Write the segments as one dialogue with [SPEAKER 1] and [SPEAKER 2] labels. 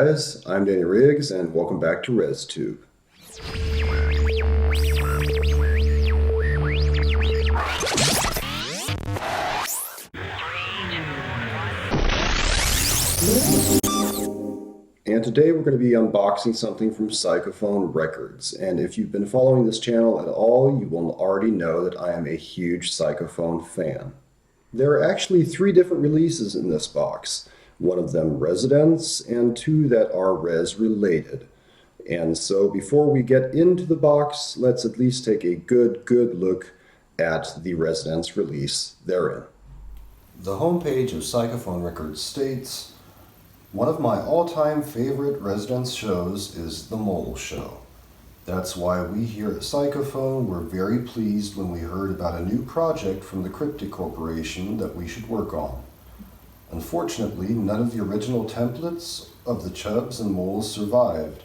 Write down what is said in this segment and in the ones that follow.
[SPEAKER 1] guys, I'm Danny Riggs and welcome back to ResTube. And today we're going to be unboxing something from Psychofon Records. And if you've been following this channel at all, you will already know that I am a huge Psychofon fan. There are actually 3 different releases in this box. One of them Residence and 2 that are Res related. And so before we get into the box, let's at least take a good look at the Residence release therein. The homepage of Psychofon Records states, "One of my all-time favorite Residence shows is The Mole Show. That's why we here at Psychofon were very pleased when we heard about a new project from the Cryptic Corporation that we should work on. Unfortunately, none of the original templates of the chubs and moles survived,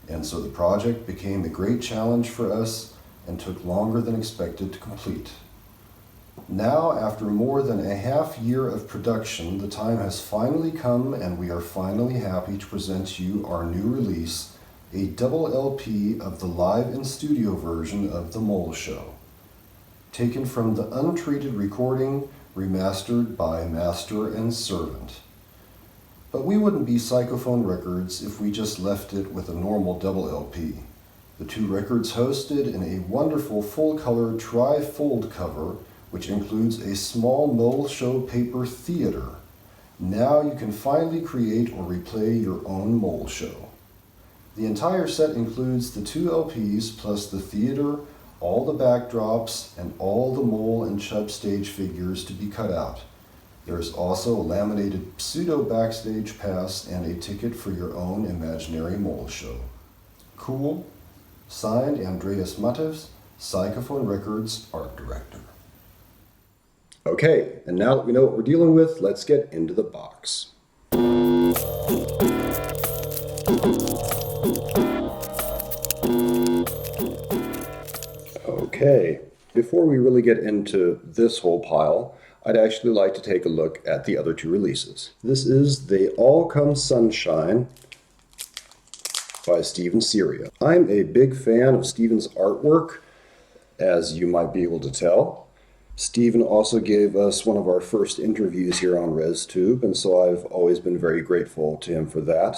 [SPEAKER 1] and so the project became a great challenge for us and took longer than expected to complete. Now, after more than a half year of production, the time has finally come and we are finally happy to present to you our new release, a double LP of the live and studio version of The Mole Show, taken from the untreated recording, remastered by Master and Servant. But we wouldn't be Psychofon Records if we just left it with a normal double LP. The 2 records hosted in a wonderful full-color tri-fold cover, which includes a small Mole Show paper theater. Now you can finally create or replay your own Mole Show. The entire set includes the 2 LPs plus the theater, all the backdrops, and all the mole and chub stage figures to be cut out. There is also a laminated pseudo backstage pass and a ticket for your own imaginary Mole Show. Cool? Signed, Andreas Mattes, Psychofon Records Art Director." Okay, and now that we know what we're dealing with, let's get into the box. Okay, before we really get into this whole pile, I'd actually like to take a look at the other 2 releases. This is They All Come Sunshine by Steven Cerio. I'm a big fan of Steven's artwork, as you might be able to tell. Steven also gave us one of our first interviews here on ResTube, and so I've always been very grateful to him for that.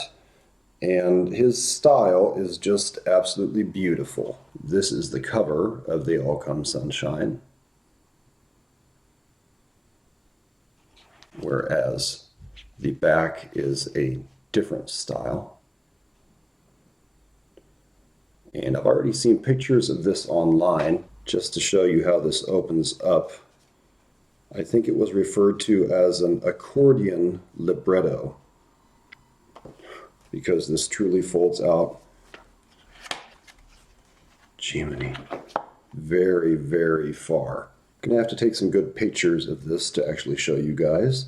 [SPEAKER 1] And his style is just absolutely beautiful. This is the cover of They All Come Sunshine, whereas the back is a different style. And I've already seen pictures of this online just to show you how this opens up. I think it was referred to as an accordion libretto, because this truly folds out, Jiminy, very far. Gonna have to take some good pictures of this to actually show you guys.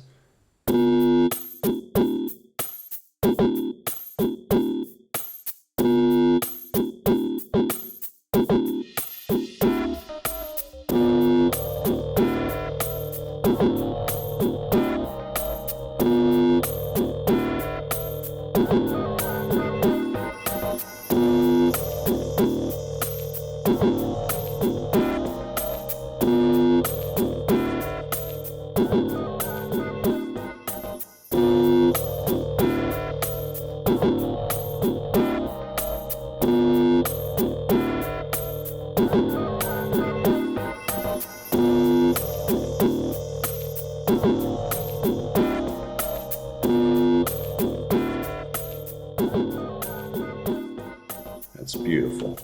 [SPEAKER 1] That's beautiful.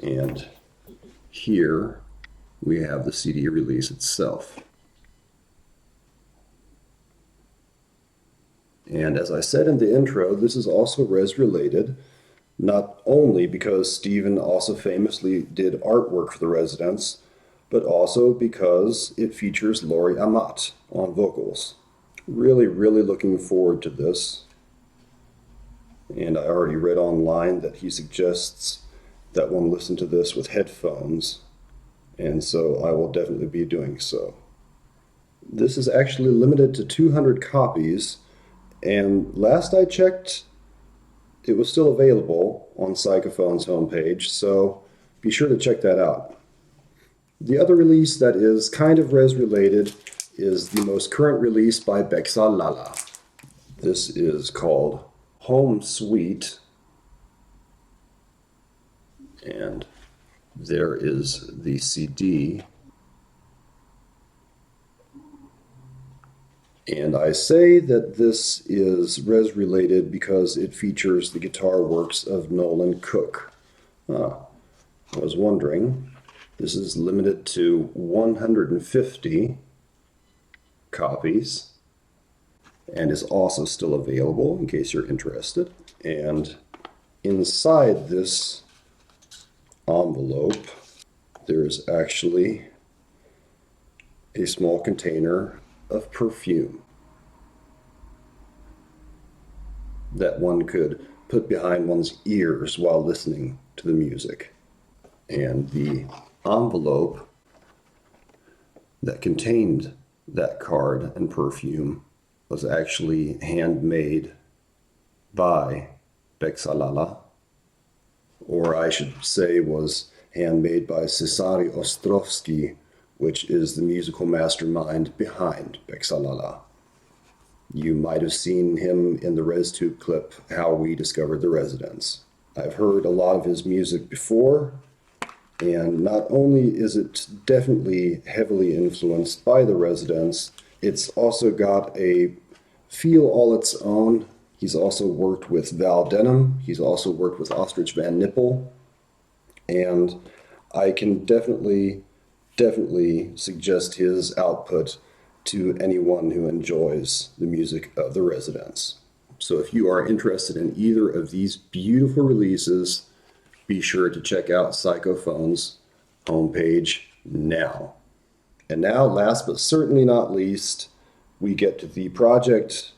[SPEAKER 1] And here we have the CD release itself. And as I said in the intro, this is also Res related, not only because Steven also famously did artwork for the Residence, but also because it features Laurie Amat on vocals. Really looking forward to this. And I already read online that he suggests that one listen to this with headphones, and so I will definitely be doing so. This is actually limited to 200 copies, and last I checked, it was still available on Psychofon's homepage, so be sure to check that out. The other release that is kind of res related is the most current release by Bexarlala. This is called Home Sweet, and there is the CD. And I say that this is res related because it features the guitar works of Nolan Cook. I was wondering, this is limited to 150 copies and is also still available in case you're interested. And inside this envelope, there's actually a small container of perfume that one could put behind one's ears while listening to the music. And the envelope that contained that card and perfume was actually handmade by Bexarlala, or I should say was handmade by Cerio, which is the musical mastermind behind Bexarlala. You might have seen him in the ResTube clip, How We Discovered the Residents. I've heard a lot of his music before, and not only is it definitely heavily influenced by the Residents, it's also got a feel all its own. He's also worked with Val Denham, he's also worked with Ostrich Van Nippel, and I can definitely suggest his output to anyone who enjoys the music of the Residents. So if you are interested in either of these beautiful releases, be sure to check out Psychofon's homepage now. And now, last but certainly not least, we get to the project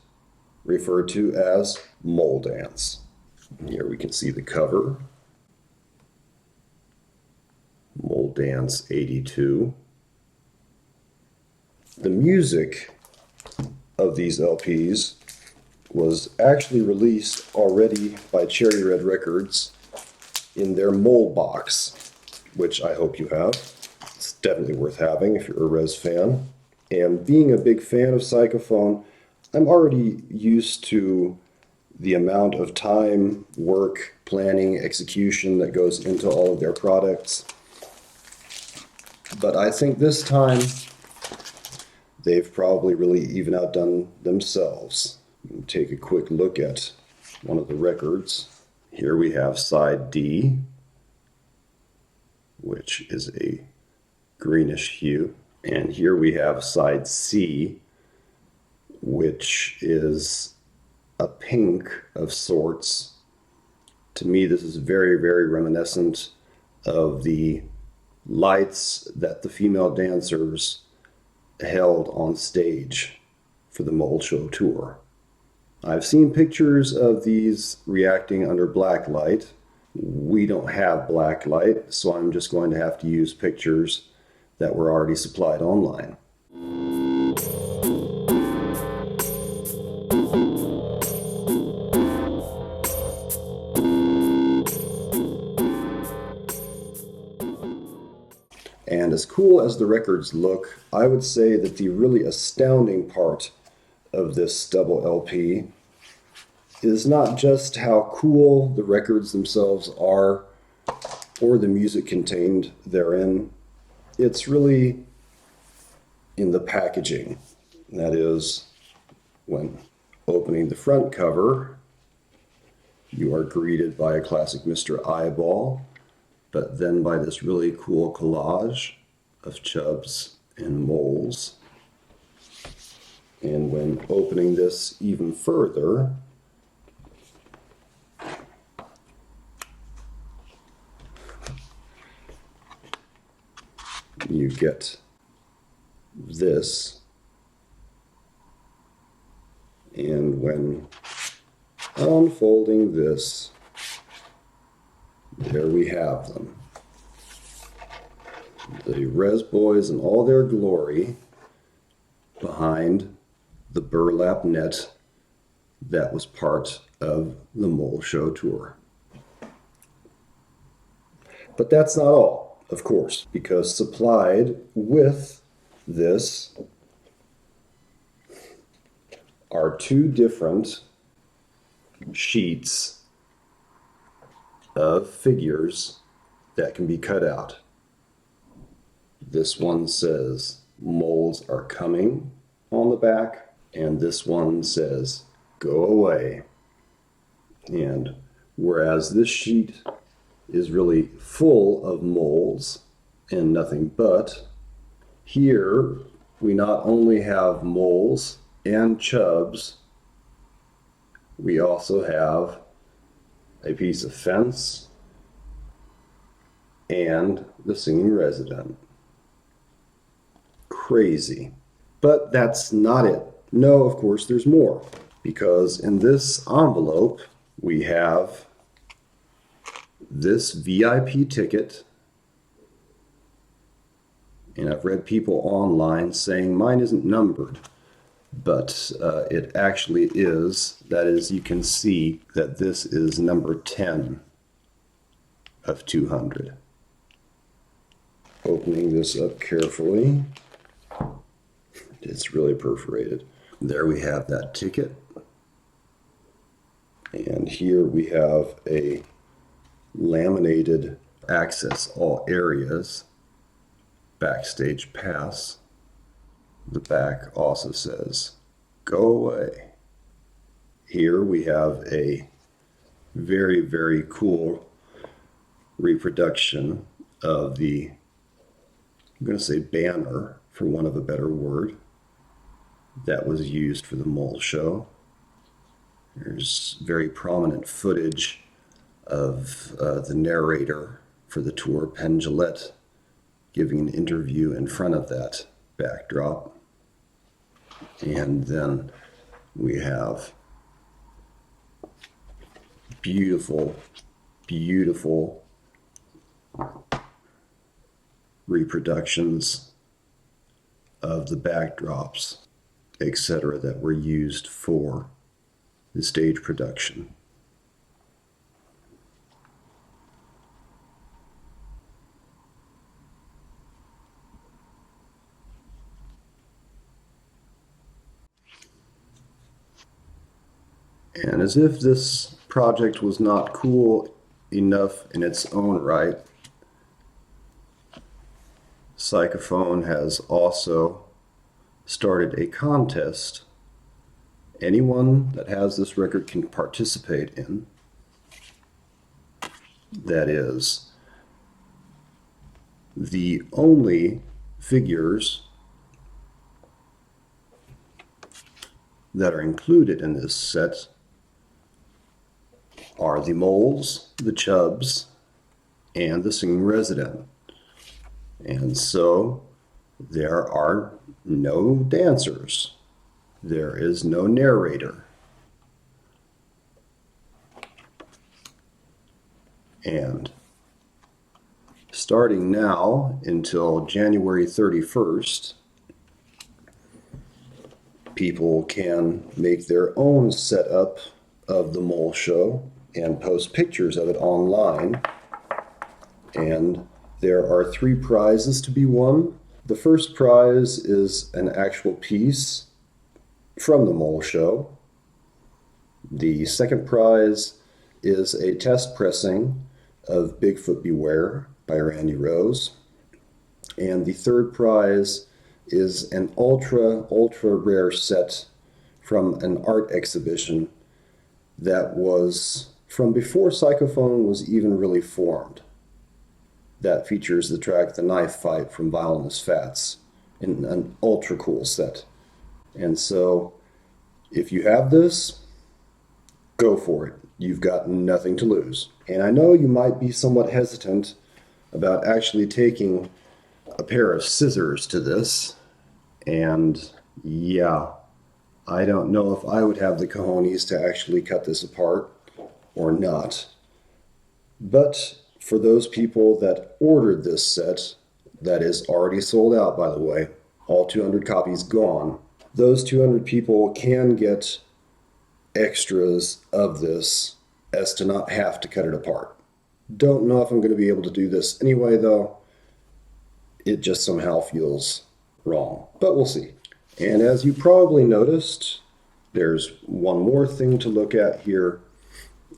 [SPEAKER 1] referred to as Mole Dance. Here we can see the cover. Mole Dance 82. The music of these LPs was actually released already by Cherry Red Records in their Mole box, which I hope you have. It's definitely worth having if you're a Res fan. And being a big fan of Psychofon, I'm already used to the amount of time, work, planning, execution that goes into all of their products. But I think this time they've probably really even outdone themselves. Take a quick look at one of the records. Here we have side D, which is a greenish hue. And here we have side C, which is a pink of sorts. To me, this is very, very reminiscent of the lights that the female dancers held on stage for the Mole Show tour. I've seen pictures of these reacting under black light. We don't have black light, so I'm just going to have to use pictures that were already supplied online. And as cool as the records look, I would say that the really astounding part of this double LP is not just how cool the records themselves are or the music contained therein. It's really in the packaging. That is, when opening the front cover, you are greeted by a classic Mr. Eyeball, but then by this really cool collage of chubs and moles. And when opening this even further, you get this. And when unfolding this, there we have them. The Res Boys in all their glory behind the burlap net that was part of the Mole Show tour. But that's not all, of course, because supplied with this are two different sheets of figures that can be cut out. This one says moles are coming on the back, and this one says go away. And whereas this sheet is really full of moles and nothing but, here we not only have moles and chubs, we also have a piece of fence and the singing resident. Crazy. But that's not it. No, of course, there's more. Because in this envelope, we have this VIP ticket. And I've read people online saying mine isn't numbered. But it actually is. That is, you can see that this is number 10 of 200. Opening this up carefully. It's really perforated. There we have that ticket. And here we have a laminated access all areas backstage pass. The back also says go away. Here we have a very, very cool reproduction of the, I'm going to say banner for want of a better word, that was used for the Mole Show. There's very prominent footage of the narrator for the tour, Penn Jillette, giving an interview in front of that backdrop. And then we have beautiful, beautiful reproductions of the backdrops, etc., that were used for the stage production. And as if this project was not cool enough in its own right, Psychofon has also started a contest anyone that has this record can participate in. That is, the only figures that are included in this set are the moles, the chubs, and the singing resident. And so there are no dancers. There is no narrator. And starting now until January 31st, people can make their own setup of the Mole Show and post pictures of it online. And there are 3 prizes to be won. The first prize is an actual piece from the Mole Show. The second prize is a test pressing of Bigfoot Beware by Randy Rose. And the third prize is an ultra rare set from an art exhibition that was from before Psychofon was even really formed. That features the track The Knife Fight from Violinist Fats in an ultra cool set. And so if you have this, go for it. You've got nothing to lose. And I know you might be somewhat hesitant about actually taking a pair of scissors to this. And yeah, I don't know if I would have the cojones to actually cut this apart or not. But for those people that ordered this set, that is already sold out, by the way, all 200 copies gone, those 200 people can get extras of this as to not have to cut it apart. Don't know if I'm going to be able to do this anyway, though. It just somehow feels wrong, but we'll see. And as you probably noticed, there's one more thing to look at here,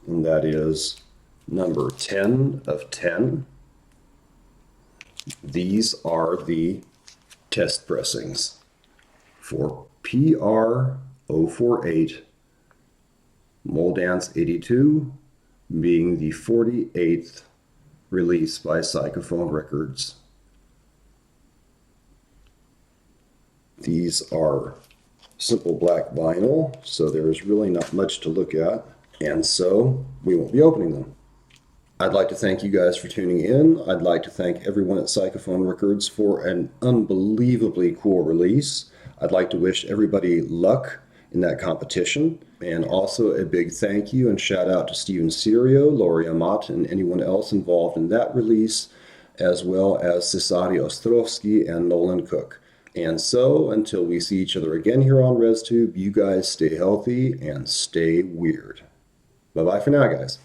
[SPEAKER 1] and that is number 10 of 10. These are the test pressings for PR048 Moldance 82, being the 48th release by Psychofon Records. These are simple black vinyl, so there's really not much to look at, and so we won't be opening them. I'd like to thank you guys for tuning in. I'd like to thank everyone at Psychofon Records for an unbelievably cool release. I'd like to wish everybody luck in that competition, and also a big thank you and shout out to Steven Cerio, Laurie Amat, and anyone else involved in that release, as well as Cesario Ostrovsky and Nolan Cook. And so, until we see each other again here on ResTube, you guys stay healthy and stay weird. Bye-bye for now, guys.